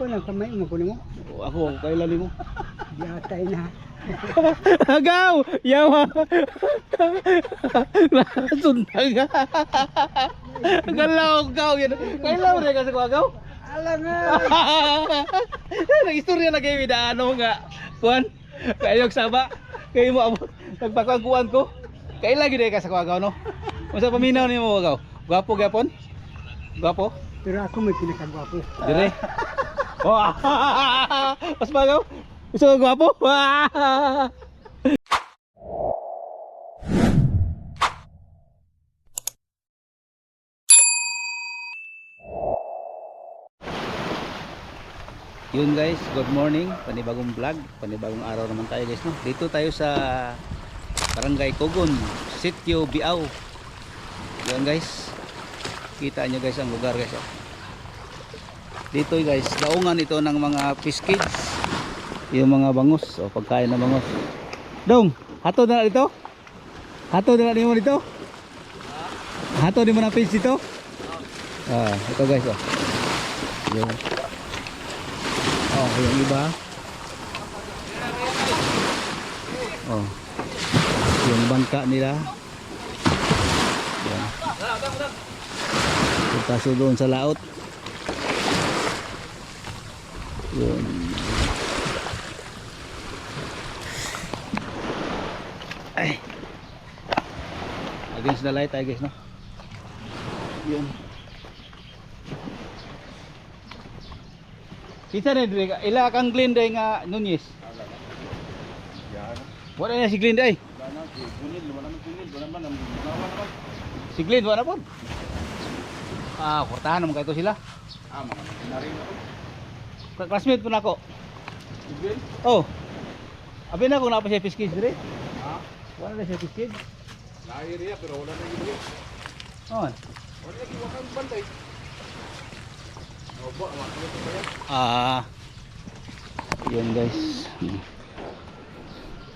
Walang kamay mo kunin mo. Ako kailan mo. Diatay na. Agaw! Yawa! Nasuntag! Galaw gaw yan. Kailan mo rin kasi ko agaw? Ala nga. Nag-istorya na kayo ano nga. Kuan, kayong saba. Kayo mo abot. Nagpakangkuan ko. Kailan gina ka sa agaw no? Masa paminaw ni mo agaw? Gwapo gapon? Gwapo? Pero ako may pinakagwapo. Dire. Oh. Mas bagaw. Gusto ko gwapo? Yun guys, good morning. Panibagong vlog, panibagong araw naman tayo guys no. Dito tayo sa Barangay Cogon, Sitio Biao. Yun guys. Kita nyo guys ang lugar guys oh. Dito guys, daungan ito ng mga fish kids. Yung mga bangus o pagkain ng bangus. Dong, hato na dito? Hato na mo dito? Hato din mo ng fish dito? Ah, ito guys oh. Yung oh, yung iba. Oh. Yung bangka nila. Yan. Paso doon sa laot. Yun. Ay. Against the light I guess no. Yun. Kita na dire ila kang Glenn day nga Nunez. Wala na si Glenn day. Si Glenn wala po. Ah, kurtahan naman kayo sila. Ah, mga narin ako. Classmate po na ako. Glenn? Oh. Abi na kung napa siya fish kids dire. Ha? Wala na siya fish kids. Nairiya pero wala na gid. Oh. Wala na gid wakang bantay. Ah, yun guys.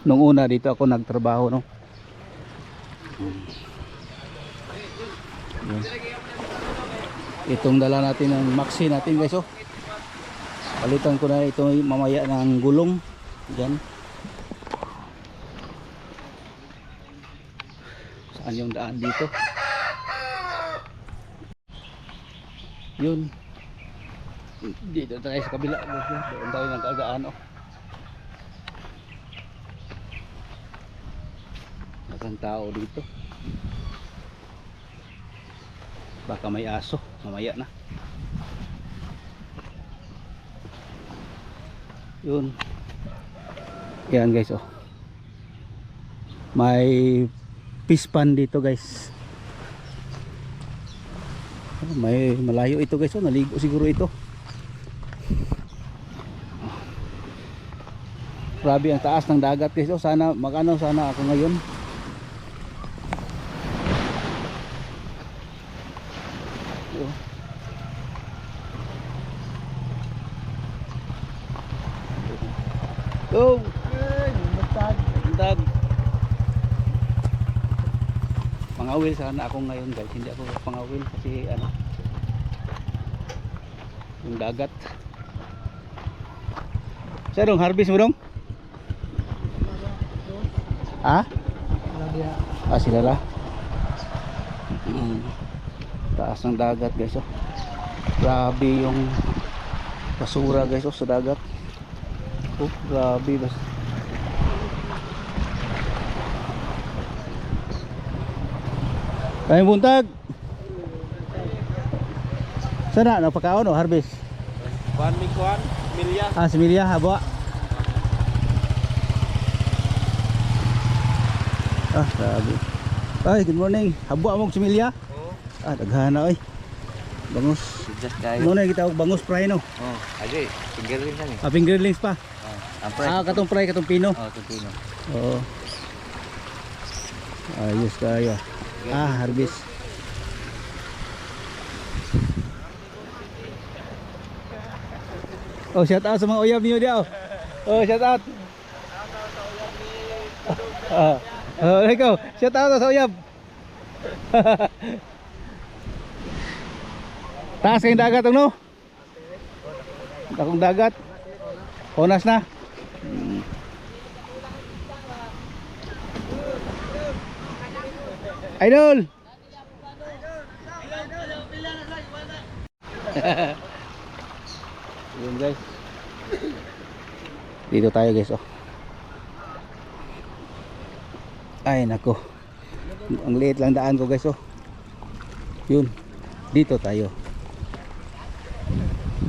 Nung una dito ako nagtrabaho no. Yun. Itong dala natin ng maxi natin guys oh. Palitan ko na ito mamaya ng gulong. Diyan. Saan yung daan dito? Yun. Dito tayo sa kabila. Doon tayo nag-agaan oh. Nakang tao dito. Baka may aso. Mamaya na. Yun. Yan guys oh. May fish pan dito guys. May malayo ito guys oh. Naligo siguro ito. Grabe ang taas ng dagat guys oh. Sana magano sana ako ngayon. Go. Dag. Pangawil sana ako ngayon guys. Hindi ako pangawil kasi ano. Yung dagat. Siya dong harvest mo dong? Ha? Ah sila la. Taas ng dagat guys oh. Grabe yung basura guys oh sa dagat. Oh, grabe bas. Kayong buntag. Sana napakaon o harvest? Kuan mi kuan, milya. Ah, si Milya habo. Ah, grabe. Ay, good morning. Habo among si Milya. Oh, Ah, daghana oy. Bangus. just kayo. Ano na kita og bangus fry no? Oh, agi, fingerling kan ni. Ah, fingerlings pa. Ang price. Ah, katong fry katong pino. Oh, tutino. Oo. Ayos kayo. Ah, harvest. Oh, shout out sa mga uyab niyo diaw. Oh, shout out. Ah. Oh, ikaw, shout out sa uyab. Taas kayong dagat no? Dakong dagat. Onas na. Idol. Yun guys. Dito tayo guys oh. Ay nako. Ang liit lang daan ko guys oh. Yun. Dito tayo.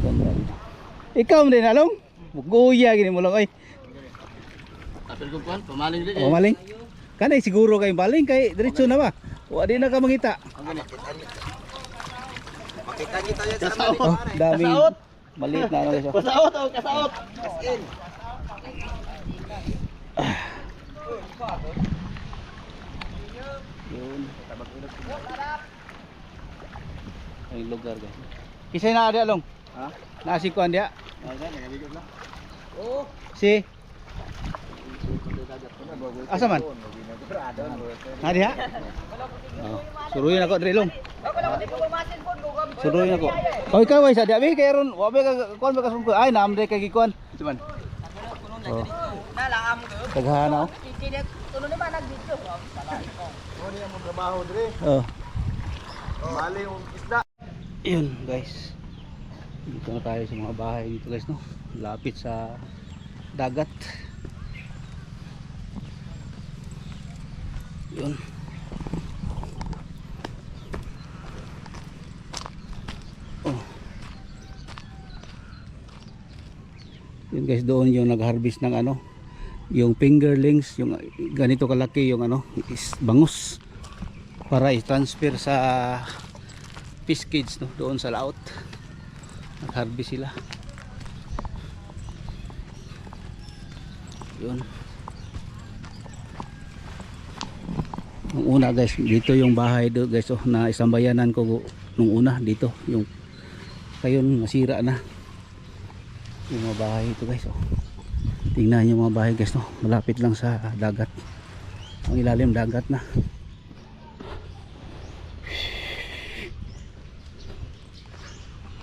Ganda dito. Ikaw din along? Guya gini mo lang oy. Apel ko kuan, pamaling din. Oh maling. Kanay siguro kay baling kay diretso na ba? Wa di na ka mangita. Makita kita yan sa Oh, daming maliit na ano guys oh. Kasaot o kasaot. Yun. Ay lugar guys. Kisay na ada along. Ha? Nasi kuan dia. Ada nagaligot lang. Si asa man? Nadi ha? Oh, suruhin ako diri long. Suruhin ako. Oh ikaw ay sa diabi kay ron, wa ba ka kuan ba ka sungko? Ay naam day kay gikuan. Cuman. Oh. Taghana oh. Tulo ni ba nag-video? Mo ni among trabaho dire. Oh. Mali yung isda. Yun guys. Dito na tayo sa mga bahay dito guys no. Lapit sa dagat. Yun. Oh. Yun guys, doon yung nag-harvest ng ano, yung fingerlings, yung ganito kalaki yung ano, is bangus para i-transfer sa fish cage no, doon sa laot. Nag-harvest sila. Yun. Nung una guys, dito yung bahay do guys oh, na isang bayanan ko nung una dito, yung kayon masira na yung mga bahay ito guys oh. Tingnan yung mga bahay guys no, malapit lang sa dagat. Ang ilalim dagat na.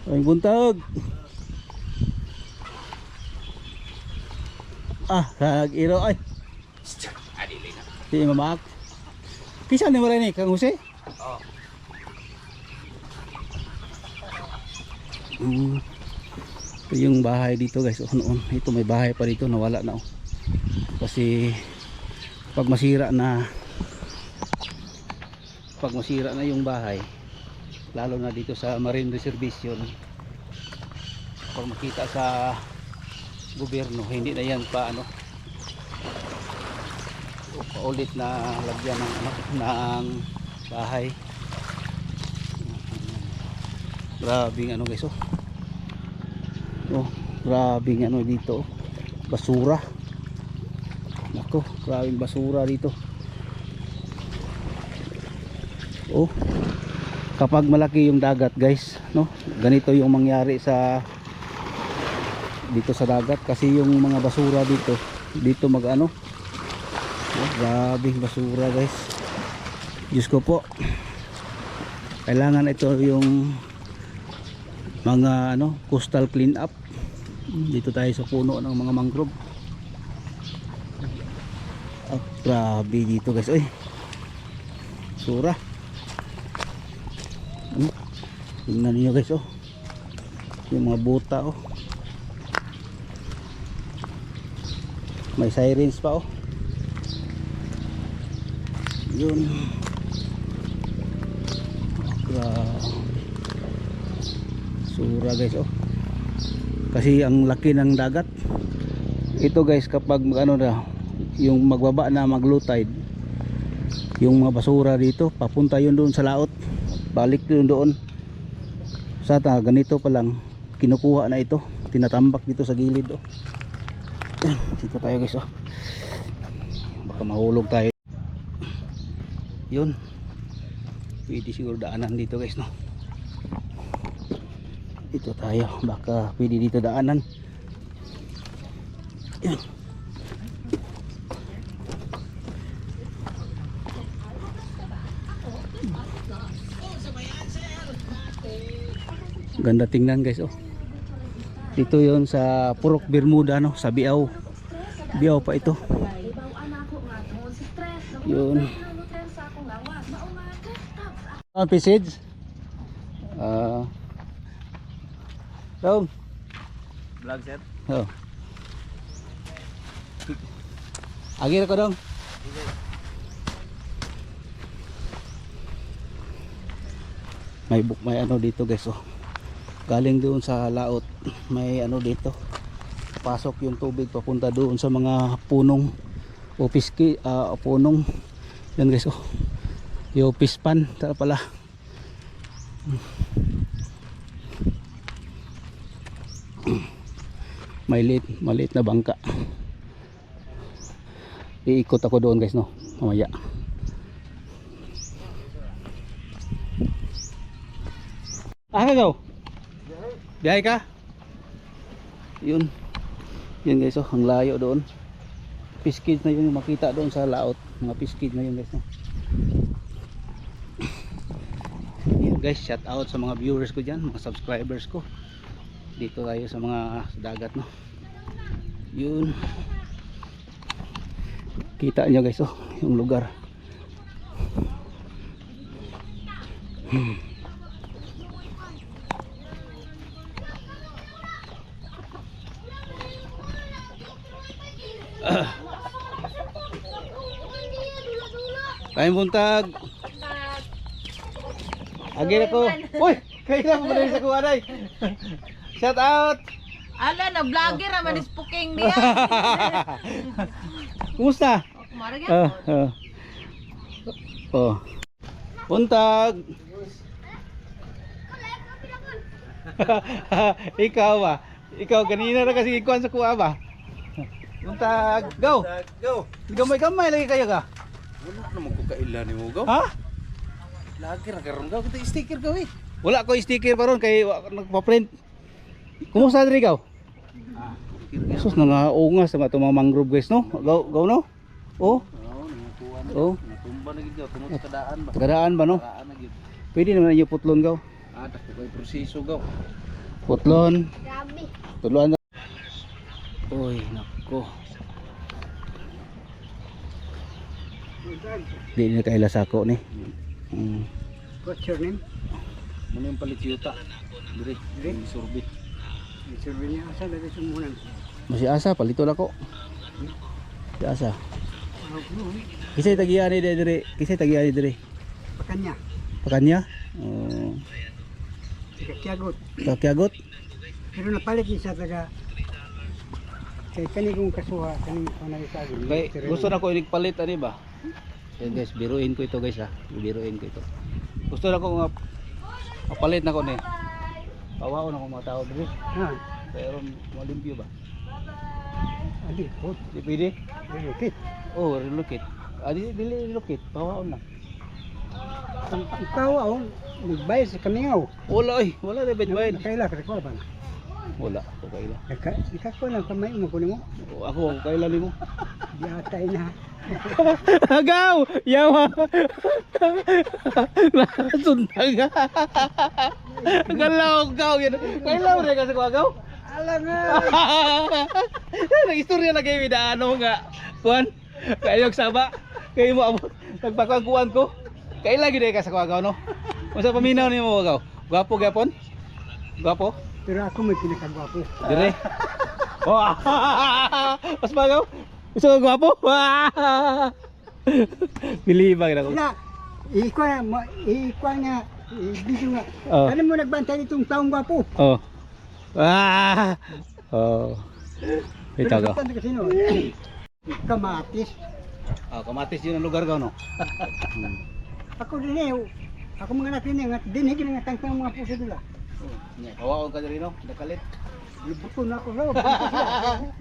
Ay buntag. Ah, kag-iro ay. Adili na. Di mamak. Kisa ni wala ni Kang Jose? Oh. Ito yung bahay dito guys oh, noon. Ito may bahay pa dito nawala na oh. Kasi pag masira na yung bahay, lalo na dito sa Marine Reservation, pag makita sa gobyerno, hindi na yan pa ano paulit na lagyan ng ano ng bahay. Grabing ano guys oh. Oh, grabing ano dito oh. Basura. Nako, grabing basura dito. Oh. Kapag malaki yung dagat guys, no? Ganito yung mangyari sa dito sa dagat kasi yung mga basura dito mag-ano. Oh, grabing basura guys. Diyos ko po. Kailangan ito yung mga ano, coastal clean up. Dito tayo sa puno ng mga mangrove. Oh, grabe dito guys. Oy. Basura. Tingnan niyo guys oh. Yung mga buta oh. May sirens pa oh. Yun. Sura guys oh. Kasi ang laki ng dagat. Ito guys kapag ano na yung magbaba na mag-low tide, yung mga basura dito papunta yun doon sa laot. Balik yun doon. Sa ganito pa lang kinukuha na ito. Tinatambak dito sa gilid oh. Dito tayo guys oh. Baka mahulog tayo. Yun, pwede siguro daanan dito guys no. Dito tayo, baka pwede dito daanan. Yun. Ganda tingnan guys oh. Dito yon sa Purok Bermuda, no, sa Biao. Biao pa ito. Yun. Ang pisage. Dong. Vlog set. Oh. Agir ko dong. May ano dito guys, oh. Galing doon sa laot, may ano dito. Pasok yung tubig papunta doon sa mga punong o piski, punong. Yan guys, oh. Yung pispan, tara pala. Maliit na bangka. Iikot ako doon guys, no, mamaya. Ka daw? Biyahe ka? Yun. Yun guys, oh, ang layo doon. Piskid na yun yung makita doon sa laot. Mga piskid na yun guys, no. Yun guys, shout out sa mga viewers ko dyan, mga subscribers ko. Dito tayo sa mga dagat, no. Yun. Kita nyo guys, oh, yung lugar. Kain buntag. Agil ako. Uy, kailan mo ba sa kuha day? Shout out. Ala na vlogger naman is puking niya. Kumusta? Marag Oh. Buntag. Ikaw ba? Ikaw kanina na kasi ikuan sa kuha ba? Buntag. Go. Go. Gamay-gamay lagi kayo ka. Wala naman ko kailan ni mo gaw. Ha? Lagi ra karon gaw kita sticker gaw eh. Wala ko sticker pa ron kay nagpa-print. Kumusta diri ikaw? Sus nangaungas sa mga mangrove guys, no? Gaw no? Oh. Oh. Natumba na gid gaw tungod sa kadaan ba. Kadaan ba no? Kadaan na gid. Pwede naman yung putlon gaw. Dako kay proseso gaw. Putlon. Grabe. Tuluan na. Uy, nako. Di na kaila sako ni. What's your name? Muna yung palit yuta. Dire, yung sorbet. Survey niya asa dali sumunan. Masih asa palito na ko. Si asa. Kisay tagiani dire, kisay tagiani dire. Pakanya. Pakanya? Oh, Kakiagot. kakiagot. Pero napalit niya sa taga kay kani kong kasuha kani panay sa akin. Kay gusto na ko ipalit ani ba? Yan guys, biruin ko ito guys ha. Biruin ko ito. Gusto na ko nga papalit na ko ni. Pawaon ako mga tao dire. Ha. Pero malimpyo ba? Adi, hot. Di pwede? Relocate. Oh, relocate. Adi dili relocate, pawaon na. Ang tao ako, magbayad sa kamingaw. Wala oy, wala na bayad. Kaila ka ko ba na? Wala ko kaila. Ikaw lang kamay mo kuno mo. Ako kaila nimo. Di atay na. Agaw! Yawa! Nasuntag ka! Galaw gaw yan! Kailan mo rin kasi ko agaw? Ala nga. Nag-istorya na kayo ano nga kuhan? Kayong saba kayo mo abot nagpakagkuhan ko kailan gina ka sa agaw no? Masa paminaw ni mo agaw? Gwapo gapon? Gwapo? Pero ako may pinakagwapo. Dire? Oh! Mas magaw? Gusto ko gwapo? Bilibang na ko. Na, ikuha nga, video nga. Oh. Ano mo nagbantay itong taong gwapo? Oh. Oh. Ito Pero ka. sa kasi no, Kamatis. Kamatis yun ang lugar ka no? Ako din eh, ako mga anak din eh, dinig nga tangtang mga puso nila. Kawaon ka diri no? Nakalit. Lubuto na ako raw.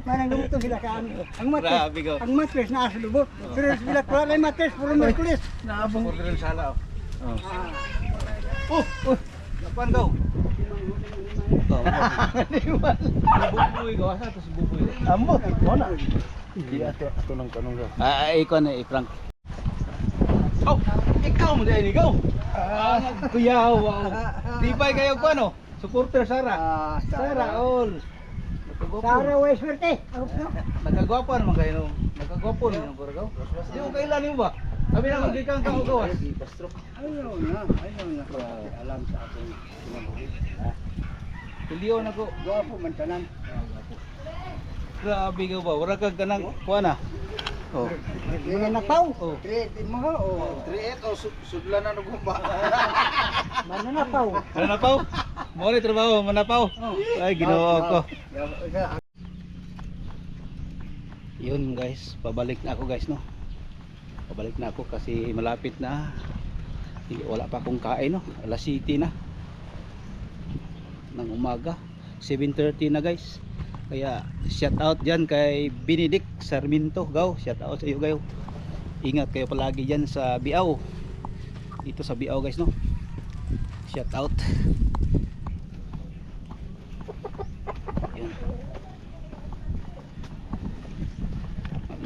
Manang lubuto sila ka ang matres. Grabe ka. Ang matres na asa lubot. Pero sila wala na yung matres, puro Merkulis. Naabang ko din sala. Lapan daw. Bubuy ka asa to bubuy. Ambot, mo na. Di ato nang tanong gaw. Ikaw na i-prank. Oh, ikaw mo dahil ikaw. Kuya, wow. Di ba kayo ko ano? Supporter Sara. Sara all. Sa araw ay swerte. Nagkagwapo naman kayo no. Nagkagwapo naman ko ragaw. Di mo kailan mo ba? Sabi na di kang kaugawas. Ayaw na. Alam sa akin. Tuliyo na ko. Gwapo man tanan. Grabe ka ba? Wala kag kanang kuha na. Oh. Yung napaw. Oh. Treat mo o. 3-8 o sudlan na nagumba. Mananapaw. Manapaw? Mo ni trabaho, manapaw. Ay ginoo ko. Yun guys, pabalik na ako guys no. Pabalik na ako kasi malapit na. Wala pa akong kain no. Alas 7 na. Ng umaga. 7:30 na guys. Kaya shout out dyan kay Benedict Sarmiento. Gaw, shout out sa iyo gayo. Ingat kayo palagi dyan sa Biao. Dito sa Biao guys no. Shout out. Yun.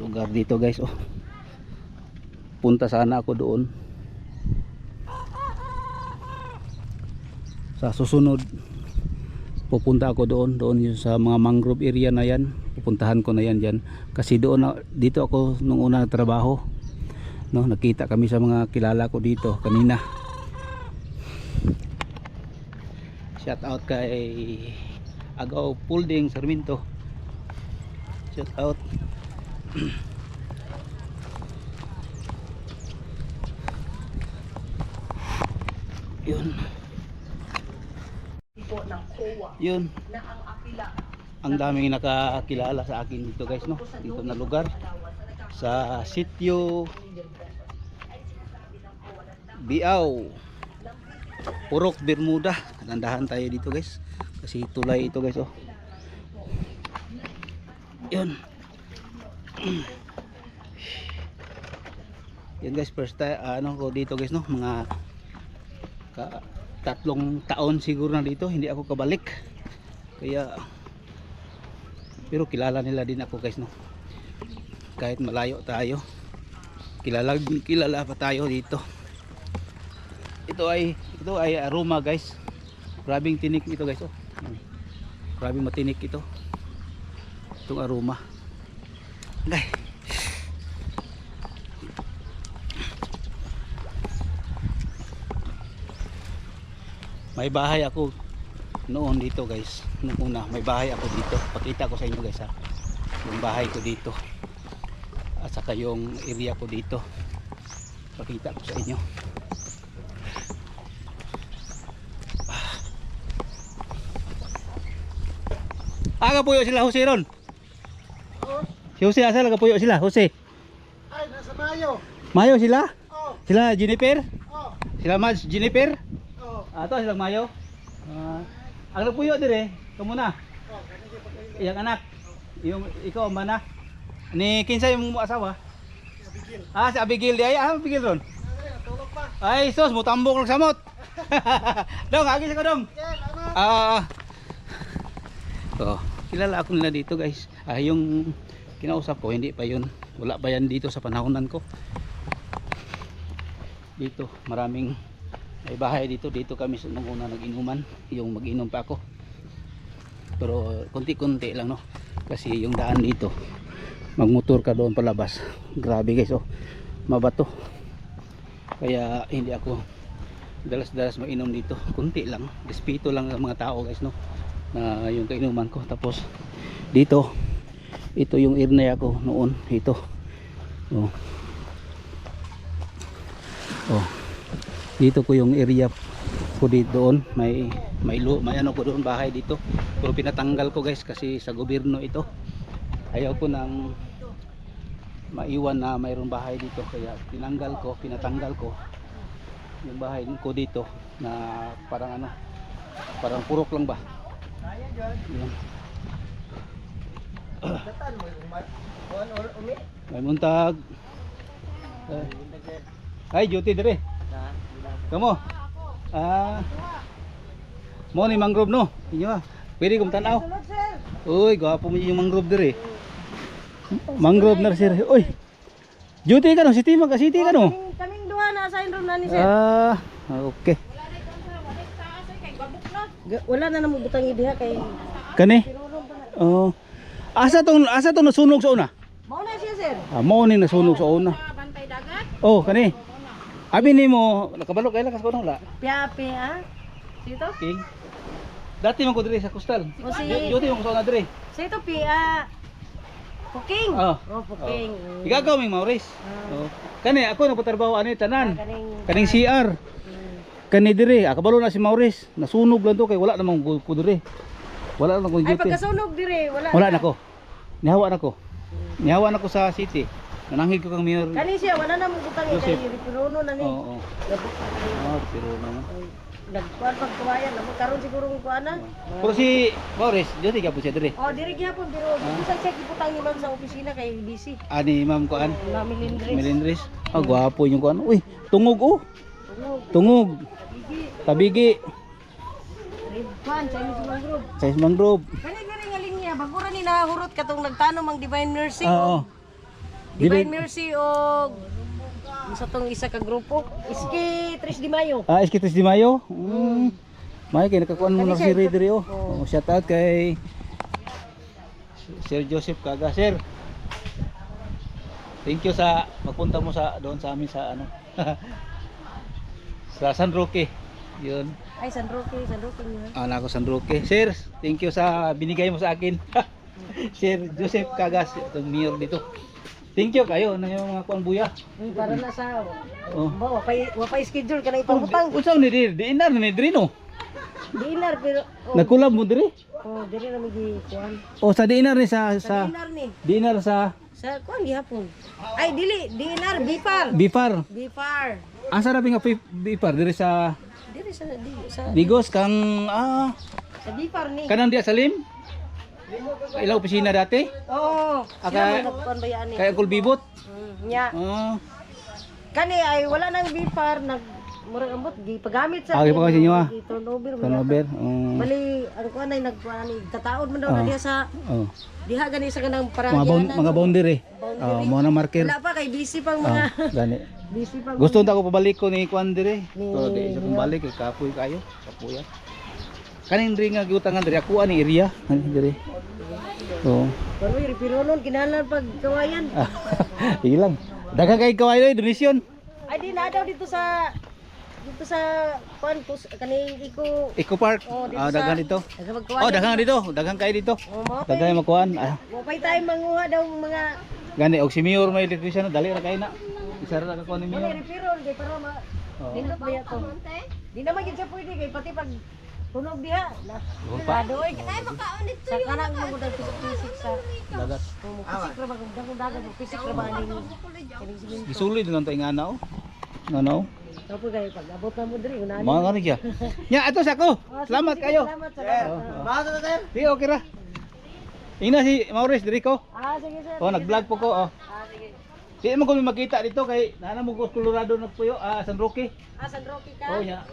Lugar dito guys oh. Punta sana ako doon. Sa susunod pupunta ako doon yung sa mga mangrove area na yan, pupuntahan ko na yan dyan kasi doon dito ako nung una nagtrabaho no, nakita kami sa mga kilala ko dito kanina. Shout out kay Agaw Pulding Sarmiento, shout out. Yun yun, ang daming nakakilala sa akin dito guys no, dito na lugar sa sitio Biao, Purok Bermuda. Nandahan tayo dito guys kasi tulay ito guys oh. Yun yun guys, first time ano ko dito guys no, mga 3 taon siguro na dito hindi ako kabalik, kaya pero kilala nila din ako guys no, kahit malayo tayo kilala pa tayo dito. Ito ay aroma guys, grabing tinik ito guys oh. Grabing matinik ito itong aroma guys. May bahay ako noon dito guys, nung una may bahay ako dito, pakita ko sa inyo guys ha, yung bahay ko dito at saka yung area ko dito, pakita ko sa inyo. Kapuyo sila Jose ron. Si Jose asa kapuyo sila Jose? Ay, nasa Mayo. Mayo sila? Oh. Sila Jennifer? Oh. Sila Mads Jennifer? Oh. Ato silang Mayo. Ang nagpuyo dire, kamo na. Iyang anak. Yung ikaw mana. Ni kinsa yung asawa? Abigail. Si Abigail di ay Abigail ron. Tulog pa. Ay sos mo tambok lang samot. Dong, agi sa ko dong. Oh, kilala ako nila dito guys. Yung kinausap ko hindi pa yun. Wala pa yan dito sa panahonan ko. Dito maraming may bahay dito. Dito kami nung una nag-inuman, yung mag-inom pa ako. Pero konti-konti lang no. Kasi yung daan dito, magmotor ka doon palabas. Grabe guys oh. Mabato. Kaya hindi ako dalas-dalas mainom dito. Kunti lang. Despito lang ang mga tao guys no. Na yung kainuman ko. Tapos dito, ito yung area ko noon. Ito. Oh. Oh. Dito ko yung area ko dito doon, may ano ko doon bahay dito. Pero pinatanggal ko guys kasi sa gobyerno ito. Ayaw ko nang maiwan na mayroong bahay dito kaya pinatanggal ko yung bahay ko dito na parang ano, parang purok lang ba. Yan. May muntag. Ay, duty dire. Kamu? Mo ni mangrove no? Inyo ah. Pwede kong tanaw. Uy, gwapo mo yung mangrove dire. Mangrove na sir. Uy. Duty ka no? City ka no? Kaming duha na sa ron na ni sir. Okay. Wala na namo butang idiha kay Kani? Oh. Asa tong nasunog sa una? Mao na siya, sir. Mao ni nasunog sa una. Bantay dagat. Oh, kani. Abi nimo nakabalo kay lakas ko nang la. Piapi, ha? Sito? King. Dati man ko diri sa Coastal. O si... Duty mo ko sa una diri. Sito, Pia. Puking. Oh. Oh, Puking. Igagaw ming Maurice. Oh. Kani ako nagpatrabaho ani tanan. Kaning... Kaning CR. Kani diri, kabalo na si Maurice. Nasunog lang to kay wala namang ko diri. Wala na ko Ay, duty. pagkasunog dire, Wala na ko. Nihawa na ko. Nihawa na ko sa city. Nananghig ko kang mayor. Kani siya, wala na mong butang Joseph. kay Ripirono na ni. Oo. Oh, pero naman. Nagkuan pagkawayan, karon siguro ng kuan na. Pero si Maurice, duty ka po siya diri. Oh, diri gyapon pero bisa siya gibutang ni ma'am sa opisina kay busy. Ani Ma'am Kuan. Na Milindres. Melindres. Gwapo yung kuan. Uy, tungog oh. Tungog. Tungog. Bigi. Tabigi. Red Pan, Chinese mangrove. Sa mangrove. Kani gani nga linya, bagura ni nahurot katong nagtanong ang Divine Mercy. Oo. Divine Mercy o sa tong isa ka grupo. Iski 3 de Mayo. Iskitis di Mayo. May kay nakakuan mo na si Ray diri oh. Shout out kay Sir Joseph Kaga. Sir. Thank you sa magpunta mo sa doon sa amin sa ano. Sa San Roque. 'Yun. Ay, San Roque niya. Ako San Roque. Sir, thank you sa binigay mo sa akin. Sir Joseph Kagas, itong mayor dito. Thank you kayo na yung mga kuang buya. Para na sa Oh. wapay schedule ka na ipangutang. Unsa ni dir? Diinar ni diri no. Dinar pero Nagkulab mo diri? diri na migi kuan. O sa diinar ni sa Dinar ni. diinar sa Sa kuan gihapon. Ay dili, dinar bifar. Bifar. Bifar. Asa ra nga Bifar diri sa Diri sa Bigos kang sa bifar ni. kanang dia Salim? Ilaw opisina dati? Oo. Aka- Sila kuan bayaan ni. Kay Uncle Bibot. Nya. Oh. Kani ay wala nang bifar nag murag ambot gipagamit sa Pagamit sa inyo, ah. turnover. Turnover. Bali ang kuan ay nagkuan ni kataod man daw na diha sa Oh. diha gani sa kanang Mga paragyan. mga boundary. Mo na marker. Wala pa kay busy pang mga Gani. busy pang Gusto nta ko pabalik ko ni Kwan dire. Ni- Pero di sa pabalik kay kapoy kayo, kapuya. Kaning diri nga giutangan diri ako ani area ani diri. So, pero ripironon kinahanglan pag kawayan. ilang. Daghang kay kawayo donation. Ay di na daw dito sa kuan kani Eco Park. Oh, dito Daghan dito. Nagpagkawayan. Oh, daghang dito. Daghang kay dito. Mo Daghang makuan. Wapay tayo manguha daw mga Gani og si Mayor may electrician dali ra kay na. Isa ra ka kuan ni Kani Mayor. ripiron kay para ma nindot ba yato. Di naman gid siya pwede kay pati pag tunog diha. Padoy kay makaon dito. Sa kanang mo daw pisik sa Dagat. pisik ra ba kung dagat pisik ra ba ani. Kani sige. Gisulid lang tay nga na oh. Ngano? Tapos kayo pag abot na mo diri unani. Mga ngani kya. Nya ato sa ko. Salamat kayo. Salamat salamat. Basta na sir. Di okay ra. Ina si Maurice diri ko. Sige sir. Oh, nag-vlog po ko oh. Sige. Di mo ko makita dito kay nana mo ko Colorado nagpuyo San Roque. San Roque ka? Oh nya.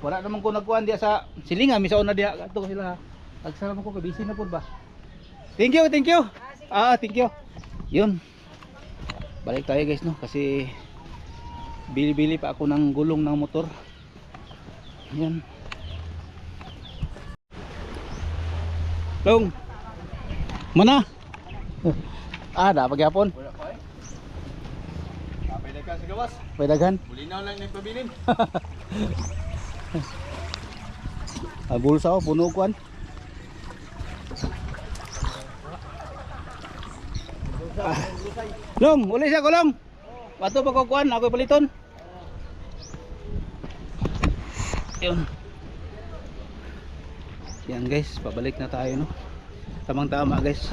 Wala naman ko nagkuan diya sa silinga misaon na diha ato sila. Agsalamat ko kay busy na pud ba. Thank you, thank you. Thank you. Yun. Balik tayo guys no kasi bili-bili pa ako ng gulong ng motor. Yan. Long. Mana? Dapat gyapon. Kapay na ka sa gawas. Pwedaghan. Mulinaw lang ng pabilin. Bulsa ko puno kuan. Long, uli siya ko long. Bato pa ko kuan, ako paliton. Yun. Yan guys, pabalik na tayo no. Tamang-tama guys.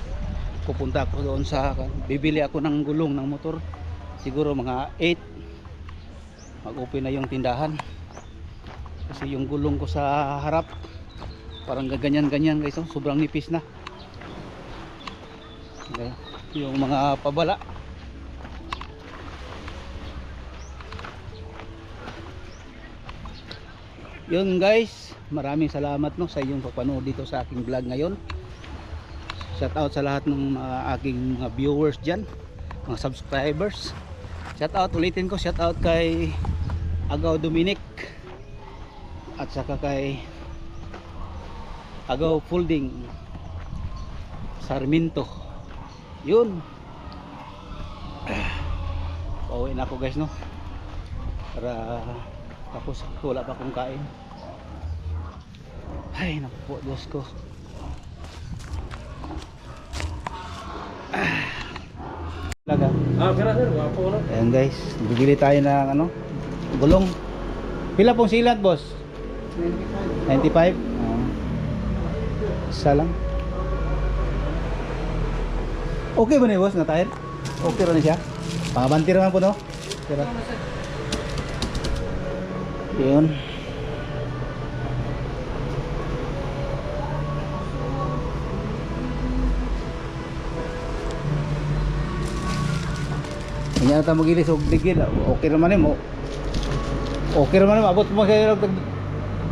Pupunta ako doon sa bibili ako ng gulong ng motor. Siguro mga 8. Mag-open na yung tindahan. Kasi yung gulong ko sa harap parang gaganyan-ganyan guys, oh. Sobrang nipis na. Okay. Yung mga pabala. Yun guys, maraming salamat no sa iyong pagpanood dito sa aking vlog ngayon. Shout out sa lahat ng aking mga viewers dyan, mga subscribers. Shout out, ulitin ko, shout out kay Agaw Dominic at saka kay Agaw Folding. Sarmiento. Yun. Pauwi na ako guys, no? Para tapos wala pa akong kain. Ay, naku po, Diyos ko. Talaga. Kira sir, wapo na. Ayan guys, bibili tayo ng ano, gulong. Pila pong silat, boss? 95. Isa lang. Okay ba na boss na tire? Okay rin siya. Pangabanti naman po, no? Tira. Yun. Hindi na tayo magilis o digil. Okay naman mo. Okay naman mo. Abot mo kayo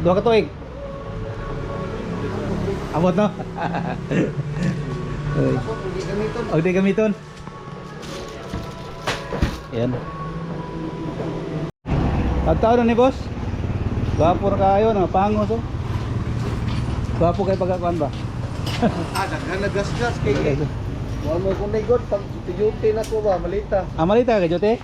dua ka tuig. Abot no? O di gamiton. Yan. Pagtaon na ni boss. Gwapo na kayo, pangos oh. Gwapo kayo pagkakuan ba? Daghan na gas-gas kay. Wa mo kung naigot pag tiyute na ko ba malita. Malita ka jote?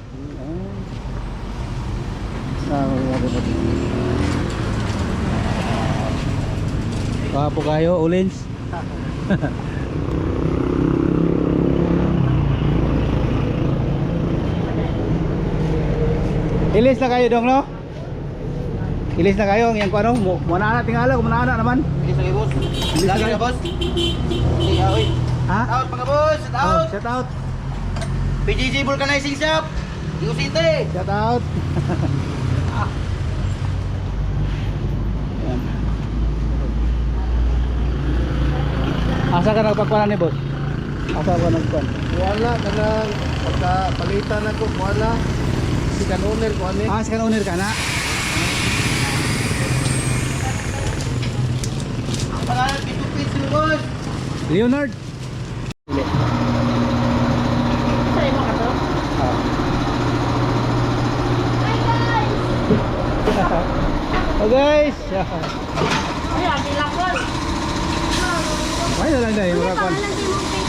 Gwapo kayo, Ulins. Ilis na kayo dong, no? Ilis na kayo, yang kuano, muna na tingala, muna na naman. Ilis na boss. Lagi na boss. Iya oy. Ha? Out mga boss, shout Oh, out. shout out. PGG Vulcanizing Shop. Dio City. Shout out. Yan. Asa ka nagpagkuhan ni boss? Asa ka nagkuhan? Wala kanang pagka palitan ako wala. Si kanoner ko ani. Ah, sekarang owner ka na? Pangalan dito please boss. Leonard. Dili. Sa'yo mo ka to? Ah. Oh guys. Ay, ati lakon. Ay na lang dahil mura kon. Pangalan si Mong